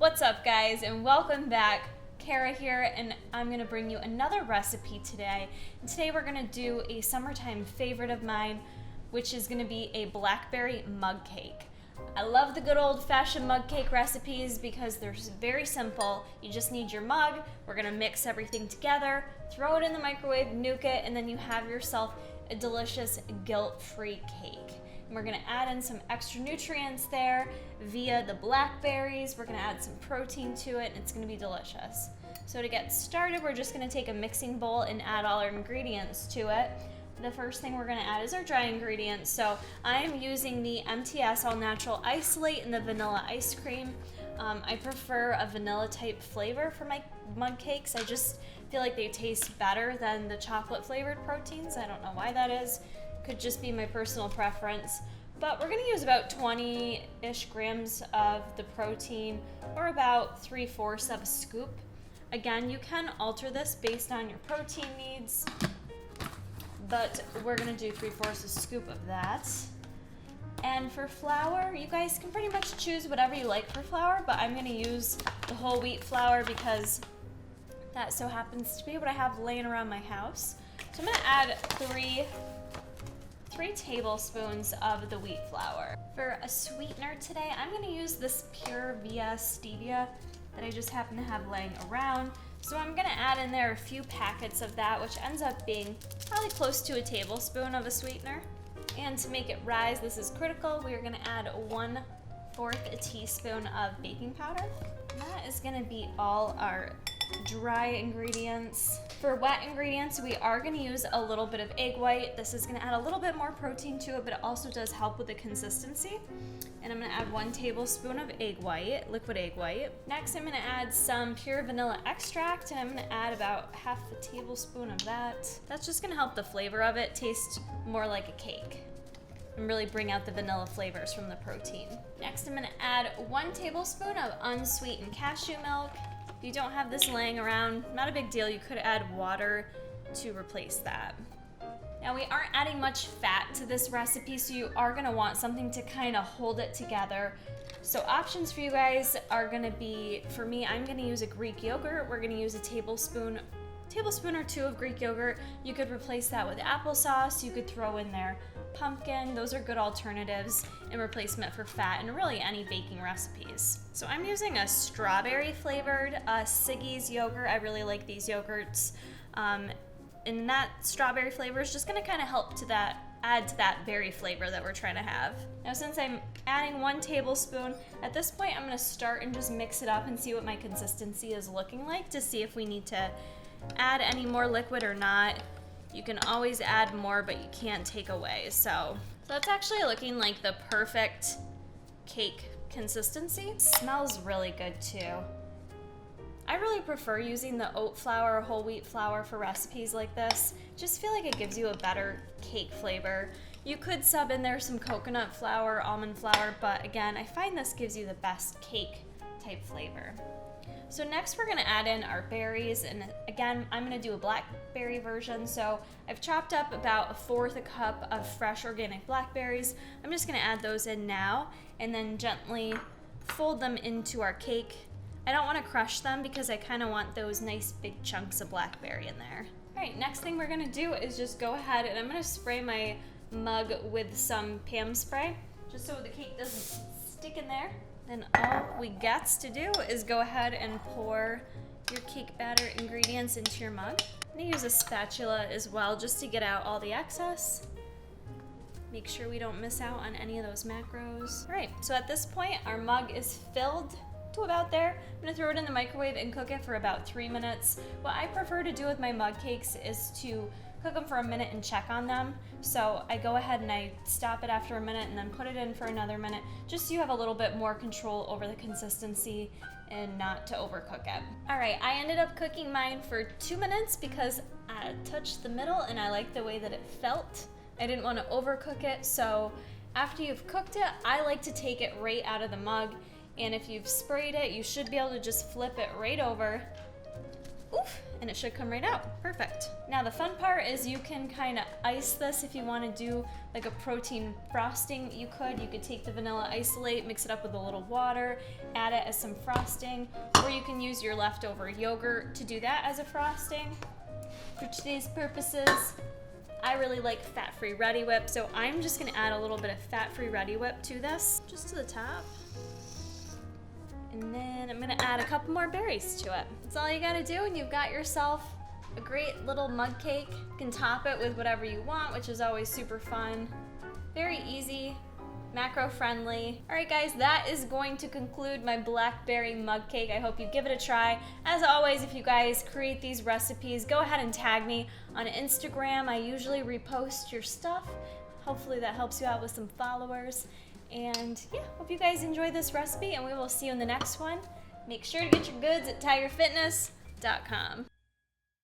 What's up, guys, and welcome back. Kara here, and I'm gonna bring you another recipe today. And today we're gonna do a summertime favorite of mine, which is gonna be a blackberry mug cake. I love the good old-fashioned mug cake recipes because they're very simple. You just need your mug. We're gonna mix everything together, throw it in the microwave, nuke it, and then you have yourself a delicious guilt-free cake. And we're gonna add in some extra nutrients there via the blackberries. We're gonna add some protein to it, and it's gonna be delicious. So to get started, we're just gonna take a mixing bowl and add all our ingredients to it. The first thing we're gonna add is our dry ingredients. So I'm using the MTS All Natural Isolate and the vanilla ice cream. I prefer a vanilla type flavor for my mug cakes. I just feel like they taste better than the chocolate flavored proteins. I don't know why that is. Could just be my personal preference. But we're gonna use about 20-ish grams of the protein, or about 3/4 of a scoop. Again, you can alter this based on your protein needs, but we're gonna do 3/4 a scoop of that. And for flour, you guys can pretty much choose whatever you like for flour, but I'm gonna use the whole wheat flour because that so happens to be what I have laying around my house. So I'm gonna add three tablespoons of the wheat flour. For a sweetener today, I'm gonna use this Pure Via Stevia that I just happen to have laying around. So I'm gonna add in there a few packets of that, which ends up being probably close to a tablespoon of a sweetener. And to make it rise, this is critical, we are gonna add 1/4 a teaspoon of baking powder. That is gonna be all our dry ingredients. For wet ingredients, we are gonna use a little bit of egg white. This is gonna add a little bit more protein to it, but it also does help with the consistency. And I'm gonna add 1 tablespoon of egg white, liquid egg white. Next, I'm gonna add some pure vanilla extract, and I'm gonna add about 1/2 tablespoon of that. That's just gonna help the flavor of it taste more like a cake and really bring out the vanilla flavors from the protein. Next, I'm gonna add 1 tablespoon of unsweetened cashew milk. If you don't have this laying around, not a big deal. You could add water to replace that. Now, we aren't adding much fat to this recipe, so you are gonna want something to kind of hold it together. So options for you guys are gonna be, for me, I'm gonna use a Greek yogurt. We're gonna use a tablespoon or 2 of Greek yogurt. You could replace that with applesauce. You could throw in there pumpkin. Those are good alternatives in replacement for fat and really any baking recipes. So I'm using a strawberry flavored Siggy's yogurt. I really like these yogurts. And that strawberry flavor is just gonna kind of help to add to that berry flavor that we're trying to have. Now, since I'm adding 1 tablespoon, at this point I'm gonna start and just mix it up and see what my consistency is looking like to see if we need to add any more liquid or not. You can always add more, but you can't take away. So that's actually looking like the perfect cake consistency. It smells really good too. I really prefer using the oat flour or whole wheat flour for recipes like this. Just feel like it gives you a better cake flavor. You could sub in there some coconut flour, almond flour, but again, I find this gives you the best cake type flavor. So next we're gonna add in our berries, and again, I'm gonna do a blackberry version. So I've chopped up about 1/4 a cup of fresh organic blackberries. I'm just gonna add those in now and then gently fold them into our cake. I don't wanna crush them because I kinda want those nice big chunks of blackberry in there. All right, next thing we're gonna do is just go ahead and I'm gonna spray my mug with some Pam spray, just so the cake doesn't stick in there. Then all we got to do is go ahead and pour your cake batter ingredients into your mug. I'm gonna use a spatula as well just to get out all the excess. Make sure we don't miss out on any of those macros. All right, so at this point, our mug is filled to about there. I'm gonna throw it in the microwave and cook it for about 3 minutes. What I prefer to do with my mug cakes is to cook them for a minute and check on them. So I go ahead and I stop it after a minute and then put it in for another minute, just so you have a little bit more control over the consistency and not to overcook it. All right, I ended up cooking mine for 2 minutes because I touched the middle and I liked the way that it felt. I didn't want to overcook it, so after you've cooked it, I like to take it right out of the mug, and if you've sprayed it, you should be able to just flip it right over Oof, and it should come right out. Perfect. Now the fun part is you can kind of ice this if you want to do like a protein frosting. You could take the vanilla isolate, mix it up with a little water, add it as some frosting, or you can use your leftover yogurt to do that as a frosting. For today's purposes, I really like fat-free Ready Whip, so I'm just gonna add a little bit of fat-free Ready Whip to this, just to the top. And then I'm gonna add a couple more berries to it. That's all you gotta do, and you've got yourself a great little mug cake. You can top it with whatever you want, which is always super fun. Very easy, macro friendly. All right guys, that is going to conclude my blackberry mug cake. I hope you give it a try. As always, if you guys create these recipes, go ahead and tag me on Instagram. I usually repost your stuff. Hopefully that helps you out with some followers. And yeah, hope you guys enjoy this recipe, and we will see you in the next one. Make sure to get your goods at tigerfitness.com.